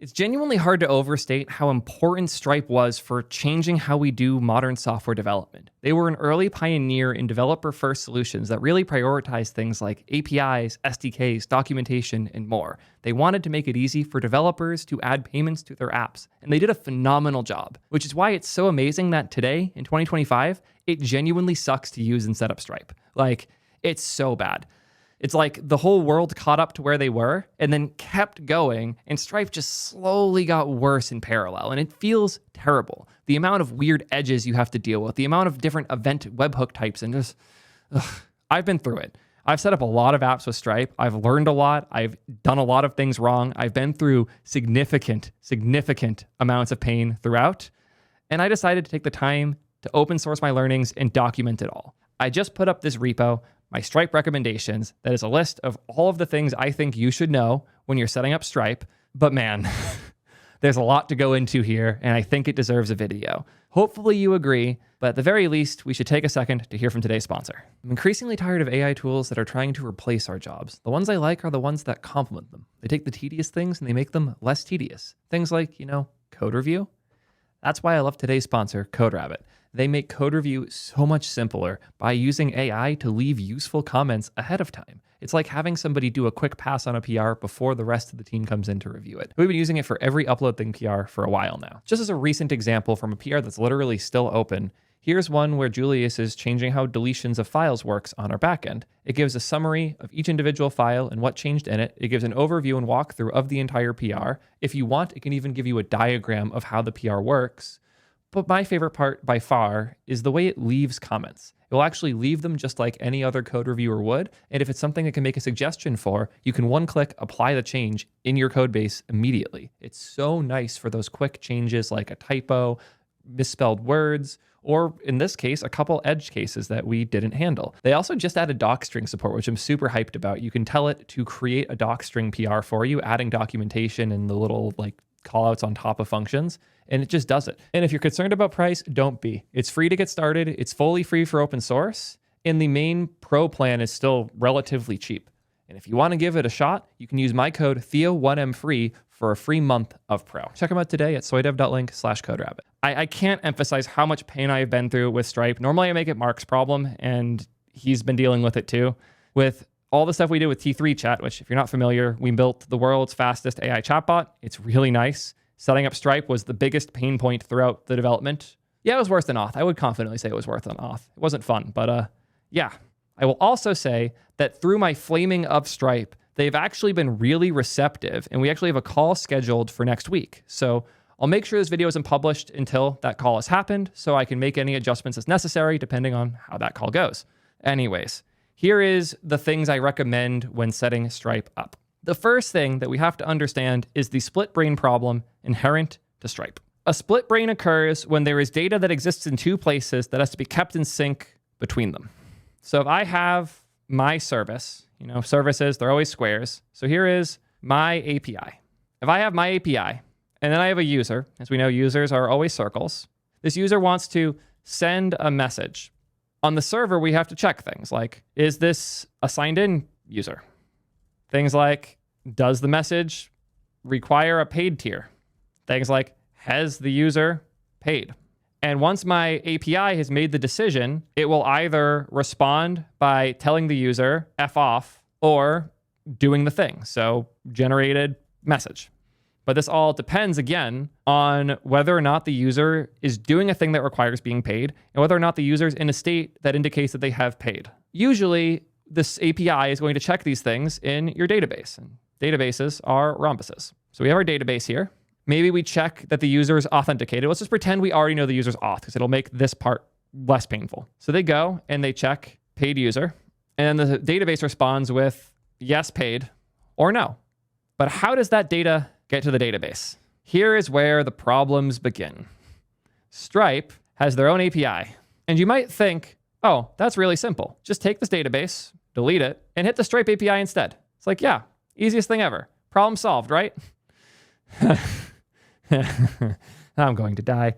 It's genuinely hard to overstate how important Stripe was for changing how we do modern software development. They were an early pioneer in developer-first solutions that really prioritized things like APIs, SDKs, documentation, and more. They wanted to make it easy for developers to add payments to their apps, and they did a phenomenal job, which is why it's so amazing that today, in 2025, it genuinely sucks to use and set up Stripe. Like, it's so bad. It's like the whole world caught up to where they were and then kept going, and Stripe just slowly got worse in parallel, and it feels terrible. The amount of weird edges you have to deal with, the amount of different event webhook types, and just, I've been through it. I've set up a lot of apps with Stripe. I've learned a lot. I've done a lot of things wrong. I've been through significant amounts of pain throughout, and I decided to take the time to open source my learnings and document it all. I just put up this repo, my Stripe recommendations, that is a list of all of the things I think you should know when you're setting up Stripe. But man, there's a lot to go into here, and I think it deserves a video. Hopefully you agree, but at the very least, we should take a second to hear from today's sponsor. I'm increasingly tired of AI tools that are trying to replace our jobs. The ones I like are the ones that complement them. They take the tedious things and they make them less tedious. Things like, code review. That's why I love today's sponsor, CodeRabbit. They make code review so much simpler by using AI to leave useful comments ahead of time. It's like having somebody do a quick pass on a PR before the rest of the team comes in to review it. We've been using it for every Upload Thing PR for a while now. Just as a recent example from a PR that's literally still open, here's one where Julius is changing how deletions of files works on our backend. It gives a summary of each individual file and what changed in it. It gives an overview and walkthrough of the entire PR. If you want, it can even give you a diagram of how the PR works. But my favorite part by far is the way it leaves comments. It will actually leave them just like any other code reviewer would. And if it's something it can make a suggestion for, you can one-click apply the change in your code base immediately. It's so nice for those quick changes like a typo, misspelled words, or in this case, a couple edge cases that we didn't handle. They also just added docstring support, which I'm super hyped about. You can tell it to create a docstring PR for you, adding documentation and the little callouts on top of functions, and it just does it. And if you're concerned about price, don't be. It's free to get started. It's fully free for open source, and the main pro plan is still relatively cheap. And if you want to give it a shot, you can use my code Theo1mfree for a free month of pro. Check them out today at soydev.link/CodeRabbit. I can't emphasize how much pain I've been through with Stripe. Normally I make it Mark's problem, and he's been dealing with it too. With all the stuff we did with T3 Chat, which if you're not familiar, we built the world's fastest AI chatbot. It's really nice. Setting up Stripe was the biggest pain point throughout the development. Yeah, it was worse than Auth. I would confidently say it was worse than Auth. It wasn't fun, but yeah. I will also say that through my flaming of Stripe, they've actually been really receptive, and we actually have a call scheduled for next week. So I'll make sure this video isn't published until that call has happened, so I can make any adjustments as necessary depending on how that call goes. Anyways, here is the things I recommend when setting Stripe up. The first thing that we have to understand is the split brain problem inherent to Stripe. A split brain occurs when there is data that exists in two places that has to be kept in sync between them. So if I have my service, services, they're always squares. So here is my API. If I have my API, and then I have a user, as we know, users are always circles. This user wants to send a message. On the server, we have to check things like, is this a signed in user? Things like, does the message require a paid tier? Things like, has the user paid? And once my API has made the decision, it will either respond by telling the user F off or doing the thing. So generated message. But this all depends, again, on whether or not the user is doing a thing that requires being paid and whether or not the user is in a state that indicates that they have paid. Usually, this API is going to check these things in your database. And databases are rhombuses. So we have our database here. Maybe we check that the user is authenticated. Let's just pretend we already know the user's auth because it'll make this part less painful. So they go and they check paid user. And the database responds with yes, paid, or no. But how does that data get to the database? Here is where the problems begin. Stripe has their own API. And you might think, oh, that's really simple. Just take this database, delete it, and hit the Stripe API instead. It's like, yeah, easiest thing ever. Problem solved, right? I'm going to die.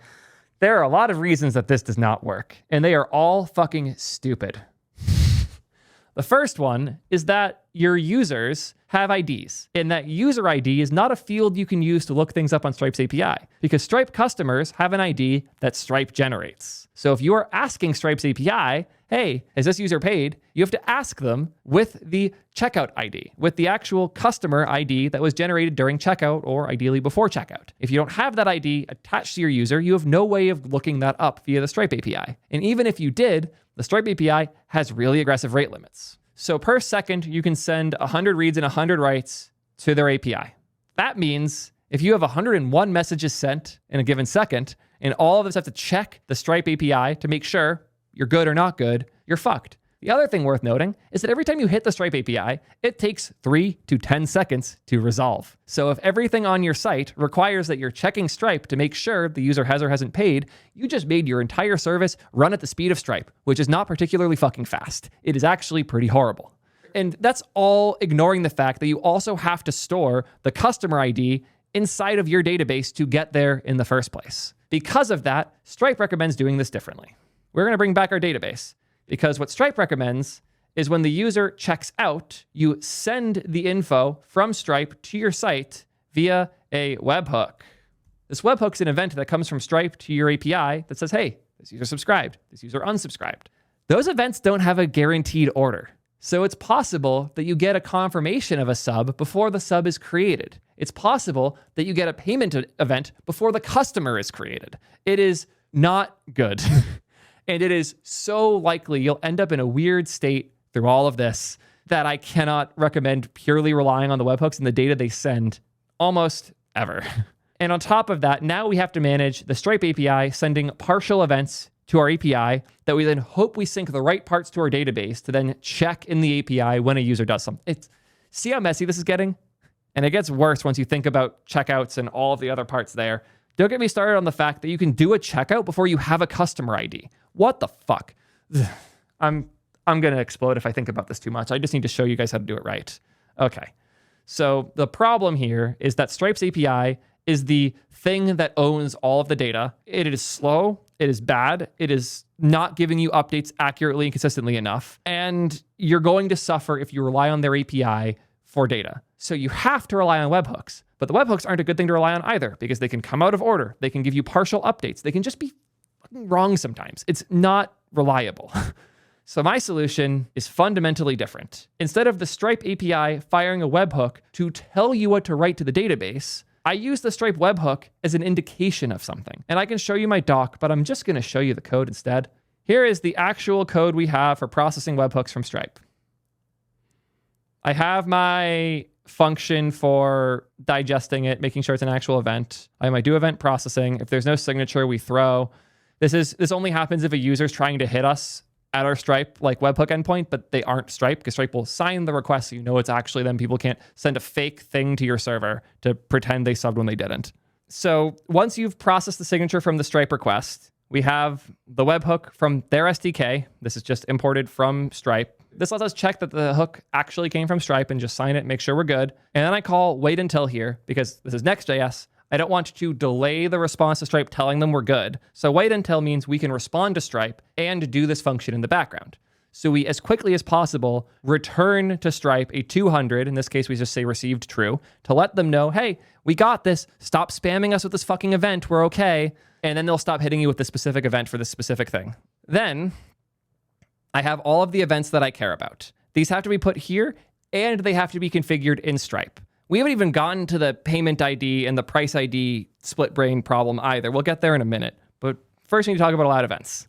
There are a lot of reasons that this does not work, and they are all fucking stupid. The first one is that your users have IDs, and that user ID is not a field you can use to look things up on Stripe's API, because Stripe customers have an ID that Stripe generates. So if you are asking Stripe's API, hey, is this user paid? You have to ask them with the checkout ID, with the actual customer ID that was generated during checkout or ideally before checkout. If you don't have that ID attached to your user, you have no way of looking that up via the Stripe API. And even if you did, the Stripe API has really aggressive rate limits. So per second, you can send 100 reads and 100 writes to their API. That means if you have 101 messages sent in a given second, and all of us have to check the Stripe API to make sure you're good or not good, you're fucked. The other thing worth noting is that every time you hit the Stripe API, it takes 3 to 10 seconds to resolve. So if everything on your site requires that you're checking Stripe to make sure the user has or hasn't paid, you just made your entire service run at the speed of Stripe, which is not particularly fucking fast. It is actually pretty horrible. And that's all ignoring the fact that you also have to store the customer ID inside of your database to get there in the first place. Because of that, Stripe recommends doing this differently. We're going to bring back our database, because what Stripe recommends is when the user checks out, you send the info from Stripe to your site via a webhook. This webhook is an event that comes from Stripe to your API that says, hey, this user subscribed, this user unsubscribed. Those events don't have a guaranteed order. So it's possible that you get a confirmation of a sub before the sub is created. It's possible that you get a payment event before the customer is created. It is not good. And it is so likely you'll end up in a weird state through all of this that I cannot recommend purely relying on the webhooks and the data they send almost ever. And on top of that, now we have to manage the Stripe API sending partial events to our API that we then hope we sync the right parts to our database to then check in the API when a user does something. See how messy this is getting? And it gets worse once you think about checkouts and all of the other parts there. Don't get me started on the fact that you can do a checkout before you have a customer ID. What the fuck? I'm going to explode if I think about this too much. I just need to show you guys how to do it right. Okay. So the problem here is that Stripe's API is the thing that owns all of the data. It is slow. It is bad. It is not giving you updates accurately and consistently enough. And you're going to suffer if you rely on their API for data. So you have to rely on webhooks. But the webhooks aren't a good thing to rely on either, because they can come out of order. They can give you partial updates. They can just be fucking wrong sometimes. It's not reliable. So my solution is fundamentally different. Instead of the Stripe API firing a webhook to tell you what to write to the database, I use the Stripe webhook as an indication of something. And I can show you my doc, but I'm just going to show you the code instead. Here is the actual code we have for processing webhooks from Stripe. I have my function for digesting it, making sure it's an actual event. I have my do event processing. If there's no signature, we throw. This only happens if a user is trying to hit us at our Stripe like webhook endpoint, but they aren't Stripe, because Stripe will sign the request so you know it's actually them. People can't send a fake thing to your server to pretend they subbed when they didn't. So once you've processed the signature from the Stripe request, we have the webhook from their SDK. This is just imported from Stripe. This lets us check that the hook actually came from Stripe and just sign it, make sure we're good. And then I call wait until here, because this is Next.js. I don't want to delay the response to Stripe telling them we're good. So wait until means we can respond to Stripe and do this function in the background. So we, as quickly as possible, return to Stripe a 200, in this case we just say received true, to let them know, hey, we got this, stop spamming us with this fucking event, we're okay. And then they'll stop hitting you with the specific event for this specific thing. Then I have all of the events that I care about. These have to be put here, and they have to be configured in Stripe. We haven't even gotten to the payment ID and the price ID split brain problem either. We'll get there in a minute. But first we need to talk about allowed events.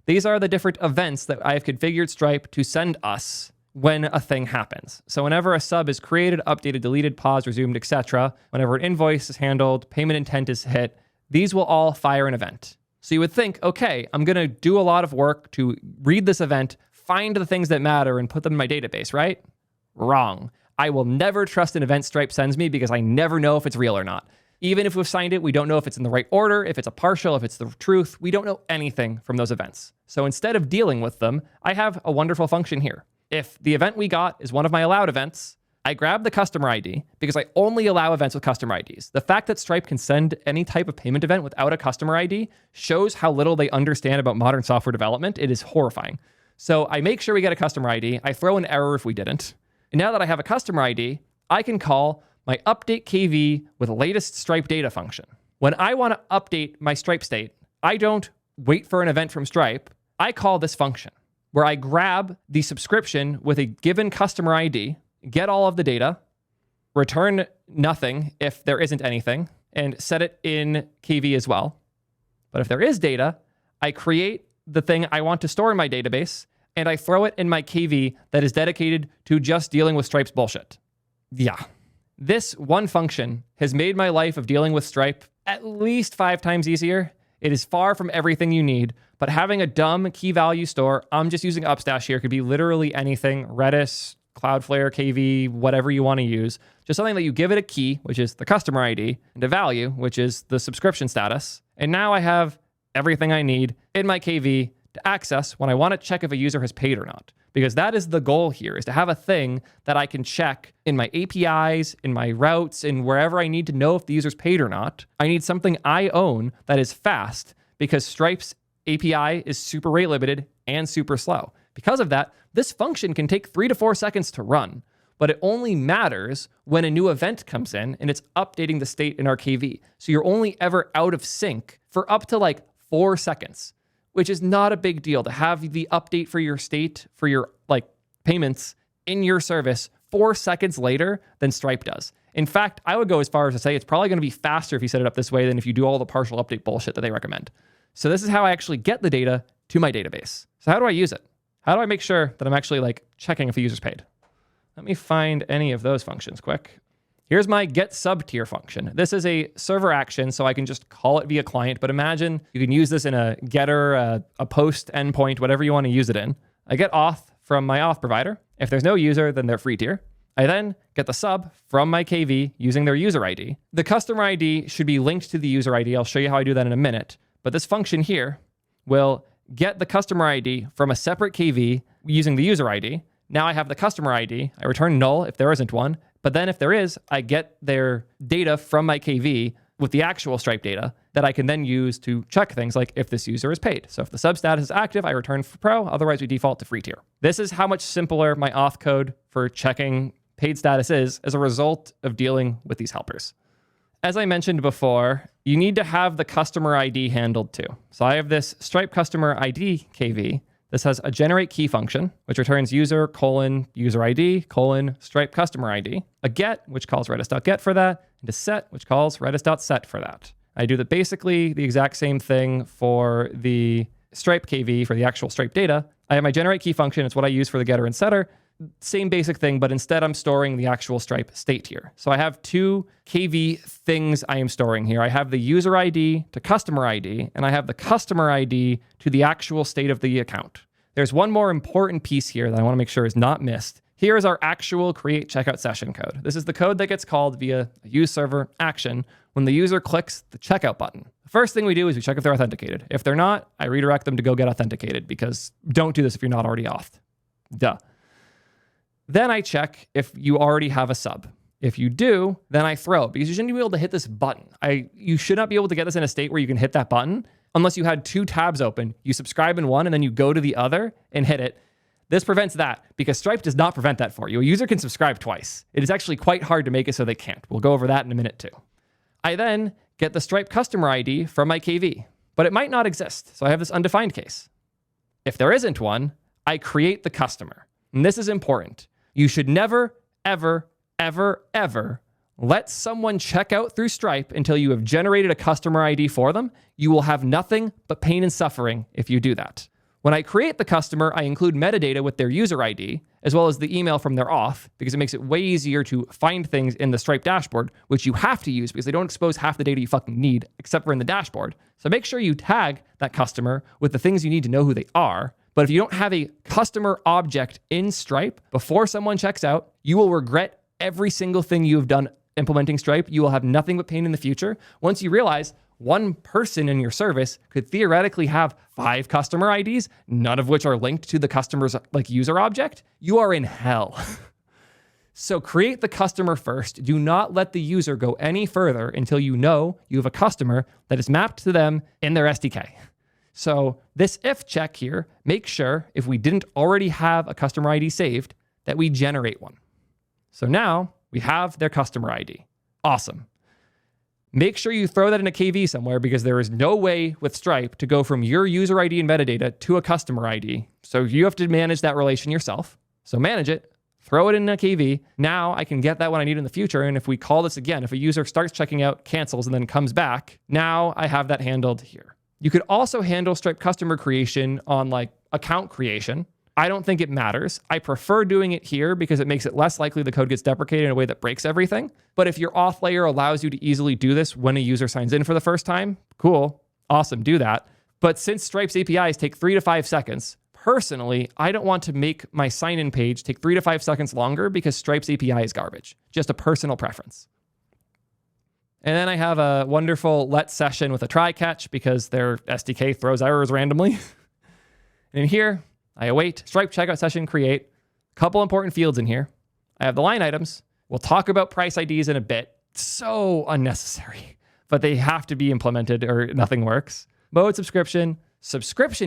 These are the different events that I have configured Stripe to send us when a thing happens. So whenever a sub is created, updated, deleted, paused, resumed, etc., whenever an invoice is handled, payment intent is hit, these will all fire an event. So you would think, okay, I'm going to do a lot of work to read this event, find the things that matter, and put them in my database, right? Wrong. I will never trust an event Stripe sends me because I never know if it's real or not. Even if we've signed it, we don't know if it's in the right order, if it's a partial, if it's the truth. We don't know anything from those events. So instead of dealing with them, I have a wonderful function here. If the event we got is one of my allowed events, I grab the customer ID because I only allow events with customer IDs. The fact that Stripe can send any type of payment event without a customer ID shows how little they understand about modern software development. It is horrifying. So I make sure we get a customer ID. I throw an error if we didn't. And now that I have a customer ID, I can call my update KV with latest Stripe data function. When I want to update my Stripe state, I don't wait for an event from Stripe. I call this function where I grab the subscription with a given customer ID, get all of the data, return nothing if there isn't anything, and set it in KV as well. But if there is data, I create the thing I want to store in my database, and I throw it in my KV that is dedicated to just dealing with Stripe's bullshit. Yeah. This one function has made my life of dealing with Stripe at least 5 times easier. It is far from everything you need, but having a dumb key value store, I'm just using Upstash here, could be literally anything, Redis, Cloudflare, KV, whatever you want to use. Just something that you give it a key, which is the customer ID, and a value, which is the subscription status. And now I have everything I need in my KV to access when I want to check if a user has paid or not. Because that is the goal here, is to have a thing that I can check in my APIs, in my routes, and wherever I need to know if the user's paid or not. I need something I own that is fast, because Stripe's API is super rate limited and super slow. Because of that, this function can take 3 to 4 seconds to run, but it only matters when a new event comes in and it's updating the state in our KV. So you're only ever out of sync for up to like 4 seconds, which is not a big deal to have the update for your state, for your like payments in your service 4 seconds later than Stripe does. In fact, I would go as far as to say it's probably going to be faster if you set it up this way than if you do all the partial update bullshit that they recommend. So this is how I actually get the data to my database. So how do I use it? How do I make sure that I'm actually like checking if a user's paid? Let me find any of those functions quick. Here's my get sub tier function. This is a server action, so I can just call it via client, but imagine you can use this in a getter, a post endpoint, whatever you want to use it in. I get auth from my auth provider. If there's no user, then they're free tier. I then get the sub from my KV using their user ID. The customer ID should be linked to the user ID. I'll show you how I do that in a minute. But this function here will get the customer ID from a separate KV using the user ID. Now I have the customer ID. I return null if there isn't one. But then if there is, I get their data from my KV with the actual Stripe data that I can then use to check things like if this user is paid. So if the sub status is active, I return for pro. Otherwise, we default to free tier. This is how much simpler my auth code for checking paid status is as a result of dealing with these helpers. As I mentioned before, you need to have the customer ID handled too. So I have this Stripe customer ID KV. This has a generate key function, which returns user : user ID : Stripe customer ID, a get, which calls redis.get for that, and a set, which calls redis.set for that. I do basically the exact same thing for the Stripe KV for the actual Stripe data. I have my generate key function. It's what I use for the getter and setter. Same basic thing, but instead I'm storing the actual Stripe state here. So I have 2 KV things I am storing here. I have the user ID to customer ID, and I have the customer ID to the actual state of the account. There's one more important piece here that I want to make sure is not missed. Here is our actual create checkout session code. This is the code that gets called via a use server action when the user clicks the checkout button. The first thing we do is we check if they're authenticated. If they're not, I redirect them to go get authenticated, because don't do this if you're not already authed. Duh. Then I check if you already have a sub. If you do, then I throw, because you shouldn't be able to hit this button. You should not be able to get this in a state where you can hit that button unless you had 2 tabs open. You subscribe in one and then you go to the other and hit it. This prevents that because Stripe does not prevent that for you. A user can subscribe twice. It is actually quite hard to make it so they can't. We'll go over that in a minute too. I then get the Stripe customer ID from my KV, but it might not exist. So I have this undefined case. If there isn't one, I create the customer. And this is important. You should never, ever, ever, ever let someone check out through Stripe until you have generated a customer ID for them. You will have nothing but pain and suffering if you do that. When I create the customer, I include metadata with their user ID, as well as the email from their auth, because it makes it way easier to find things in the Stripe dashboard, which you have to use because they don't expose half the data you fucking need, except for in the dashboard. So make sure you tag that customer with the things you need to know who they are. But if you don't have a customer object in Stripe before someone checks out, you will regret every single thing you have done implementing Stripe. You will have nothing but pain in the future. Once you realize one person in your service could theoretically have 5 customer IDs, none of which are linked to the customer's user object, you are in hell. So create the customer first. Do not let the user go any further until you know you have a customer that is mapped to them in their SDK. So this if check here, make sure if we didn't already have a customer ID saved, that we generate one. So now we have their customer ID. Awesome. Make sure you throw that in a KV somewhere because there is no way with Stripe to go from your user ID and metadata to a customer ID. So you have to manage that relation yourself. So manage it, throw it in a KV. Now I can get that when I need in the future. And if we call this again, if a user starts checking out, cancels, and then comes back, now I have that handled here. You could also handle Stripe customer creation on like account creation. I don't think it matters. I prefer doing it here because it makes it less likely the code gets deprecated in a way that breaks everything. But if your auth layer allows you to easily do this when a user signs in for the first time, cool, awesome, do that. But since Stripe's APIs take 3 to 5 seconds, personally, I don't want to make my sign-in page take 3 to 5 seconds longer because Stripe's API is garbage. Just a personal preference. And then I have a wonderful let session with a try catch because their SDK throws errors randomly. And in here, I await Stripe checkout session create. Couple important fields in here. I have the line items. We'll talk about price IDs in a bit. So unnecessary, but they have to be implemented or nothing works. Mode subscription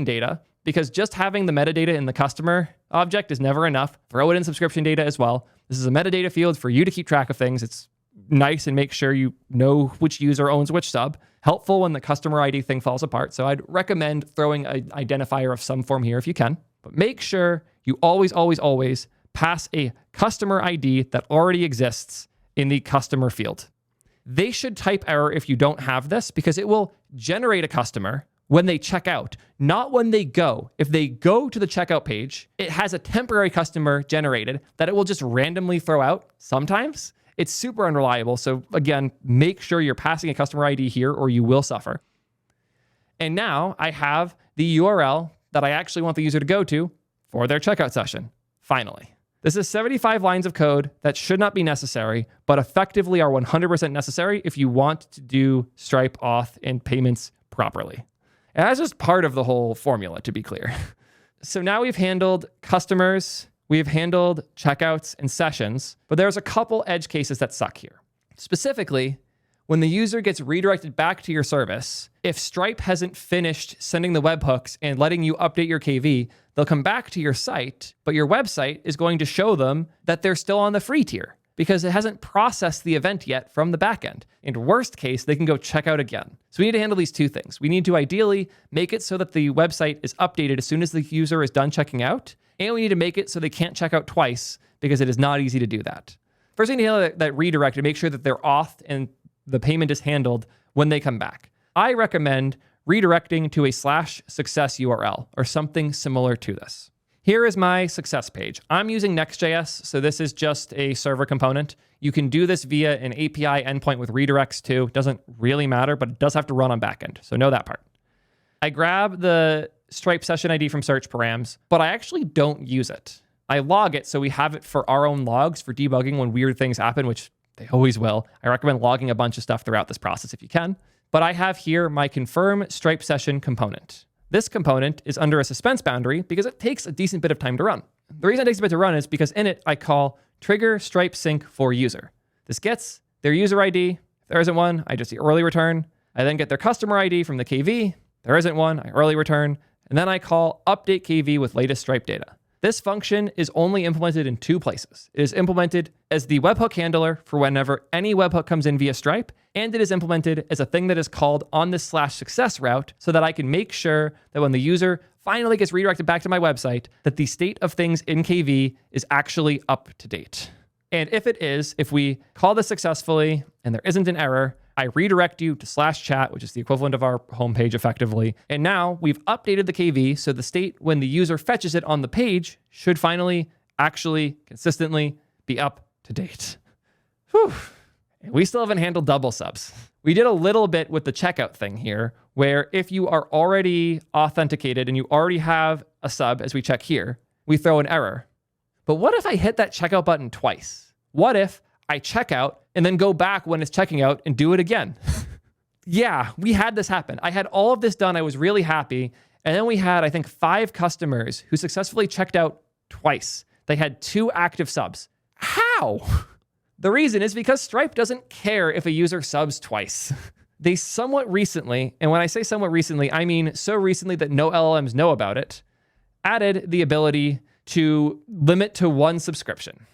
data, because just having the metadata in the customer object is never enough. Throw it in subscription data as well. This is a metadata field for you to keep track of things. It's nice and make sure you know which user owns which sub. Helpful when the customer ID thing falls apart. So I'd recommend throwing an identifier of some form here if you can. But make sure you always pass a customer ID that already exists in the customer field. They should type error if you don't have this because it will generate a customer when they check out, not when they go. If they go to the checkout page, it has a temporary customer generated that it will just randomly throw out sometimes. It's super unreliable. So again, make sure you're passing a customer ID here or you will suffer. And now I have the URL that I actually want the user to go to for their checkout session. Finally, this is 75 lines of code that should not be necessary, but effectively are 100% necessary if you want to do Stripe auth and payments properly. And that's just part of the whole formula, to be clear. So now we've handled customers, we've handled checkouts and sessions, but there's a couple edge cases that suck here. Specifically, when the user gets redirected back to your service, if Stripe hasn't finished sending the webhooks and letting you update your KV, they'll come back to your site, but your website is going to show them that they're still on the free tier because it hasn't processed the event yet from the backend. In worst case, they can go check out again. So we need to handle these two things. We need to ideally make it so that the website is updated as soon as the user is done checking out, and we need to make it so they can't check out twice because it is not easy to do that. First, we need to handle that redirect and make sure that they're authed and the payment is handled when they come back. I recommend redirecting to a /success URL or something similar to this. Here is my success page. I'm using Next.js, so this is just a server component. You can do this via an API endpoint with redirects too. Doesn't really matter, but it does have to run on backend, so know that part. I grab the Stripe session ID from search params, but I actually don't use it. I log it so we have it for our own logs for debugging when weird things happen, which they always will. I recommend logging a bunch of stuff throughout this process if you can. But I have here my confirm Stripe session component. This component is under a suspense boundary because it takes a decent bit of time to run. The reason it takes a bit to run is because in it, I call trigger Stripe sync for user. This gets their user ID. If there isn't one, I just early return. I then get their customer ID from the KV. If there isn't one, I early return. And then I call update KV with latest Stripe data. This function is only implemented in 2 places. It is implemented as the webhook handler for whenever any webhook comes in via Stripe, and it is implemented as a thing that is called on this /success route so that I can make sure that when the user finally gets redirected back to my website, that the state of things in KV is actually up to date. And if it is, if we call this successfully and there isn't an error, I redirect you to /chat, which is the equivalent of our homepage effectively. And now we've updated the KV, so the state when the user fetches it on the page should finally actually consistently be up to date. Whew. And we still haven't handled double subs. We did a little bit with the checkout thing here, where if you are already authenticated and you already have a sub, as we check here, we throw an error. But what if I hit that checkout button twice? What if I check out and then go back when it's checking out and do it again? Yeah, we had this happen. I had all of this done. I was really happy. And then we had, I think, 5 customers who successfully checked out twice. They had 2 active subs. How? The reason is because Stripe doesn't care if a user subs twice. they somewhat recently, and when I say somewhat recently, I mean so recently that no LLMs know about it, added the ability to limit to one subscription.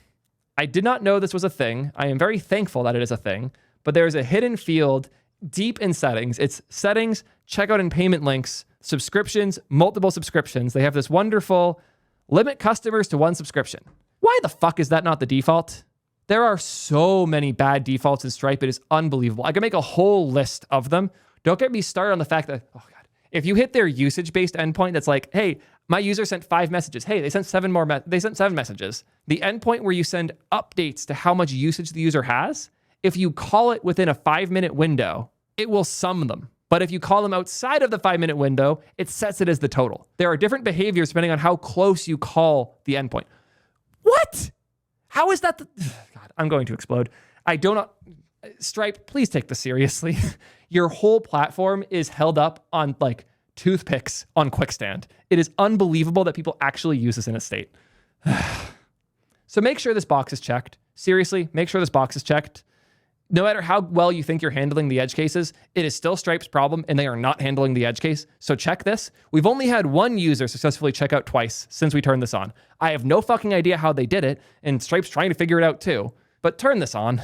I did not know this was a thing. I am very thankful that it is a thing, but there's a hidden field deep in settings. It's settings, checkout and payment links, subscriptions, multiple subscriptions. They have this wonderful limit customers to one subscription. Why the fuck is that not the default? There are so many bad defaults in Stripe. It is unbelievable. I can make a whole list of them. Don't get me started on the fact that, oh God, if you hit their usage-based endpoint that's like, hey, my user sent 5 messages. Hey, they sent 7 messages. The endpoint where you send updates to how much usage the user has, if you call it within a 5-minute window, it will sum them. But if you call them outside of the 5-minute window, it sets it as the total. There are different behaviors depending on how close you call the endpoint. What? How is that? God, I'm going to explode. I do not. Stripe, please take this seriously. Your whole platform is held up on like toothpicks on Quickstand. It is unbelievable that people actually use this in a state. So make sure this box is checked. Seriously, make sure this box is checked. No matter how well you think you're handling the edge cases, it is still Stripe's problem and they are not handling the edge case. So check this. We've only had one user successfully check out twice since we turned this on. I have no fucking idea how they did it, and Stripe's trying to figure it out too. But turn this on.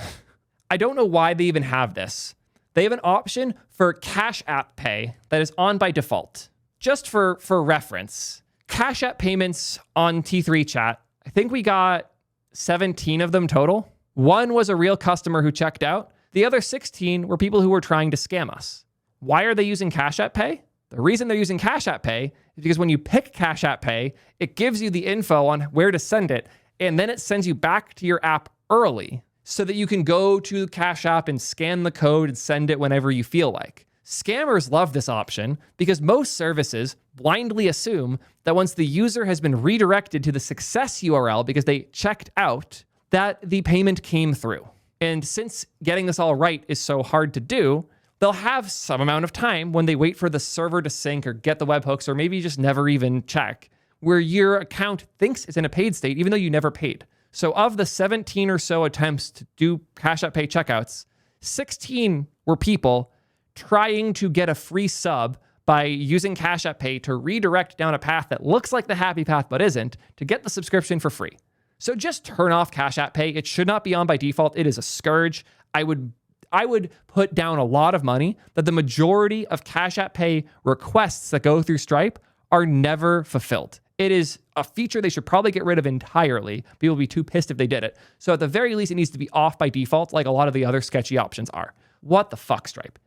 I don't know why they even have this. They have an option for Cash App Pay that is on by default. Just for reference, Cash App payments on T3 chat, I think we got 17 of them total. One was a real customer who checked out. The other 16 were people who were trying to scam us. Why are they using Cash App Pay? The reason they're using Cash App Pay is because when you pick Cash App Pay, it gives you the info on where to send it, and then it sends you back to your app early so that you can go to Cash App and scan the code and send it whenever you feel like. Scammers love this option because most services blindly assume that once the user has been redirected to the success URL because they checked out, that the payment came through. And since getting this all right is so hard to do, they'll have some amount of time when they wait for the server to sync or get the webhooks or maybe just never even check, where your account thinks it's in a paid state even though you never paid. So of the 17 or so attempts to do Cash App Pay checkouts, 16 were people trying to get a free sub by using Cash App Pay to redirect down a path that looks like the happy path but isn't to get the subscription for free. So just turn off Cash App Pay. It should not be on by default. It is a scourge. I would put down a lot of money that the majority of Cash App Pay requests that go through Stripe are never fulfilled. It is a feature they should probably get rid of entirely. People would be too pissed if they did it. So at the very least, it needs to be off by default, like a lot of the other sketchy options are. What the fuck, Stripe?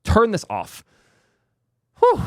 Turn this off. Whew.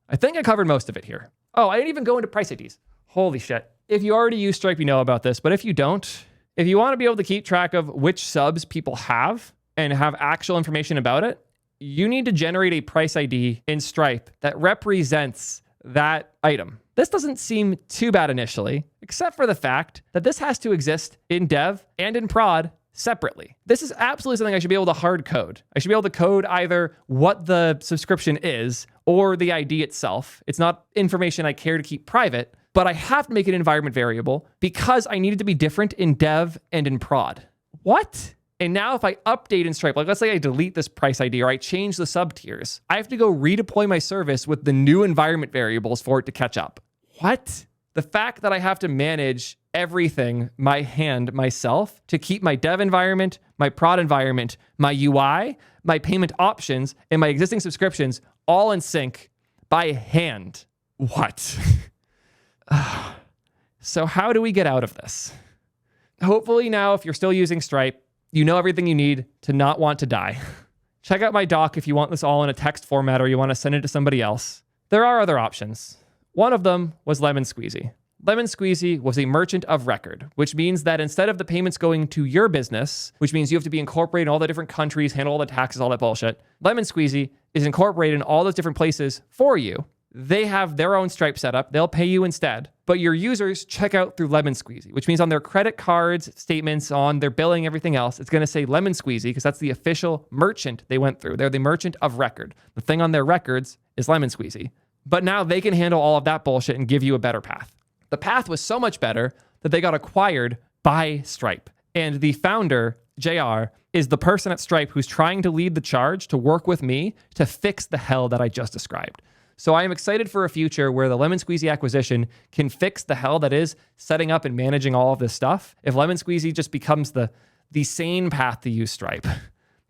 I think I covered most of it here. Oh, I didn't even go into price IDs. Holy shit. If you already use Stripe, you know about this. But if you don't, if you want to be able to keep track of which subs people have and have actual information about it, you need to generate a price ID in Stripe that represents that item. This doesn't seem too bad initially, except for the fact that this has to exist in dev and in prod separately. This is absolutely something I should be able to hard code. I should be able to code either what the subscription is or the ID itself. It's not information I care to keep private, but I have to make an environment variable because I need it to be different in dev and in prod. What? And now if I update in Stripe, like let's say I delete this price ID or I change the sub tiers, I have to go redeploy my service with the new environment variables for it to catch up. What? The fact that I have to manage everything by hand myself to keep my dev environment, my prod environment, my UI, my payment options, and my existing subscriptions all in sync by hand. What? So how do we get out of this? Hopefully now, if you're still using Stripe, you know everything you need to not want to die. Check out my doc if you want this all in a text format or you want to send it to somebody else. There are other options. One of them was Lemon Squeezy. Lemon Squeezy was a merchant of record, which means that instead of the payments going to your business, which means you have to be incorporated in all the different countries, handle all the taxes, all that bullshit, Lemon Squeezy is incorporated in all those different places for you. They have their own Stripe setup. They'll pay you instead. But your users check out through Lemon Squeezy, which means on their credit cards, statements, on their billing, everything else, it's going to say Lemon Squeezy because that's the official merchant they went through. They're the merchant of record. The thing on their records is Lemon Squeezy. But now they can handle all of that bullshit and give you a better path. The path was so much better that they got acquired by Stripe. And the founder, JR, is the person at Stripe who's trying to lead the charge to work with me to fix the hell that I just described. So I am excited for a future where the Lemon Squeezy acquisition can fix the hell that is setting up and managing all of this stuff. If Lemon Squeezy just becomes the sane path to use Stripe,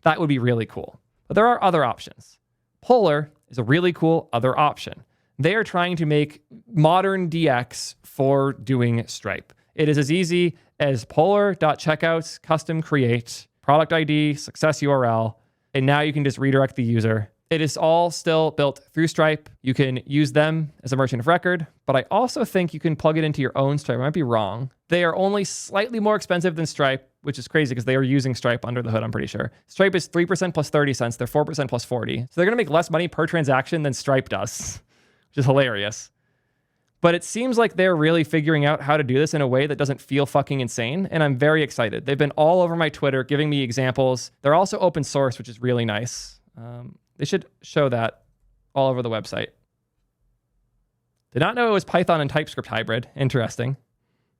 that would be really cool. But there are other options. Polar is a really cool other option. They are trying to make modern DX for doing Stripe. It is as easy as polar.checkouts, custom create, product ID, success URL, and now you can just redirect the user. It is all still built through Stripe. You can use them as a merchant of record, but I also think you can plug it into your own Stripe. I might be wrong. They are only slightly more expensive than Stripe, which is crazy because they are using Stripe under the hood, I'm pretty sure. Stripe is 3% plus 30 cents. They're 4% plus 40. So they're going to make less money per transaction than Stripe does, which is hilarious. But it seems like they're really figuring out how to do this in a way that doesn't feel fucking insane. And I'm very excited. They've been all over my Twitter giving me examples. They're also open source, which is really nice. They should show that all over the website. Did not know it was Python and TypeScript hybrid. Interesting.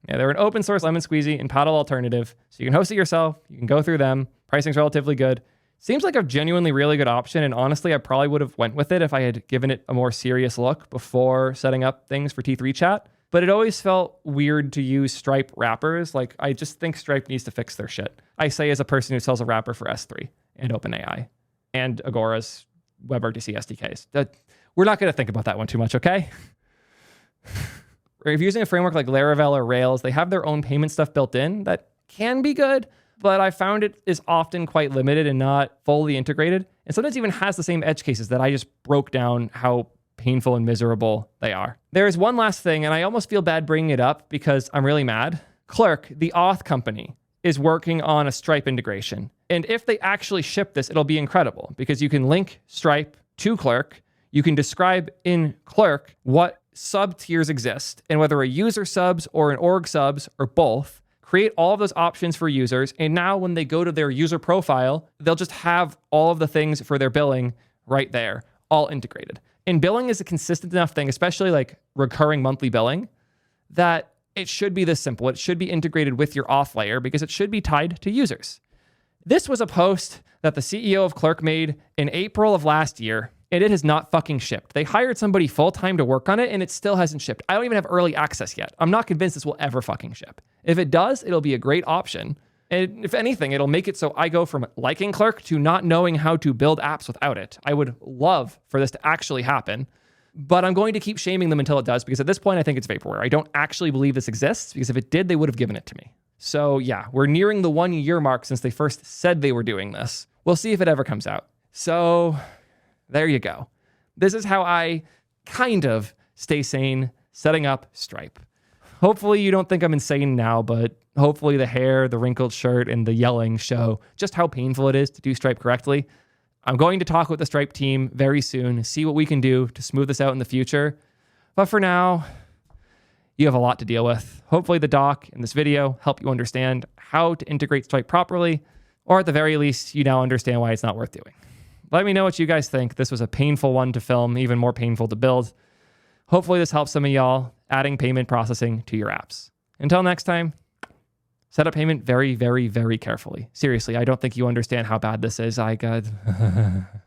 Yeah, they're an open source Lemon Squeezy and Paddle alternative. So you can host it yourself. You can go through them. Pricing's relatively good. Seems like a genuinely really good option. And honestly, I probably would have went with it if I had given it a more serious look before setting up things for T3 chat. But it always felt weird to use Stripe wrappers. Like, I just think Stripe needs to fix their shit. I say as a person who sells a wrapper for S3 and OpenAI and Agora's WebRTC SDKs. We're not going to think about that one too much, okay? If you're using a framework like Laravel or Rails, they have their own payment stuff built in that can be good, but I found it is often quite limited and not fully integrated. And sometimes even has the same edge cases that I just broke down how painful and miserable they are. There is one last thing, and I almost feel bad bringing it up because I'm really mad. Clerk, the auth company, is working on a Stripe integration. And if they actually ship this, it'll be incredible because you can link Stripe to Clerk. You can describe in Clerk what sub tiers exist and whether a user subs or an org subs or both. Create all of those options for users. And now when they go to their user profile, they'll just have all of the things for their billing right there, all integrated. And billing is a consistent enough thing, especially like recurring monthly billing, that it should be this simple. It should be integrated with your auth layer because it should be tied to users. This was a post that the CEO of Clerk made in April of last year, and it has not fucking shipped. They hired somebody full-time to work on it, and it still hasn't shipped. I don't even have early access yet. I'm not convinced this will ever fucking ship. If it does, it'll be a great option. And if anything, it'll make it so I go from liking Clerk to not knowing how to build apps without it. I would love for this to actually happen, but I'm going to keep shaming them until it does, because at this point, I think it's vaporware. I don't actually believe this exists, because if it did, they would have given it to me. So yeah, we're nearing the 1 year mark since they first said they were doing this. We'll see if it ever comes out. So there you go. This is how I kind of stay sane setting up Stripe. Hopefully you don't think I'm insane now, but hopefully the hair, the wrinkled shirt, and the yelling show just how painful it is to do Stripe correctly. I'm going to talk with the Stripe team very soon, see what we can do to smooth this out in the future. But for now, you have a lot to deal with. Hopefully the doc and this video help you understand how to integrate Stripe properly, or at the very least, you now understand why it's not worth doing. Let me know what you guys think. This was a painful one to film, even more painful to build. Hopefully this helps some of y'all adding payment processing to your apps. Until next time, set up payment very, very, very carefully. Seriously, I don't think you understand how bad this is.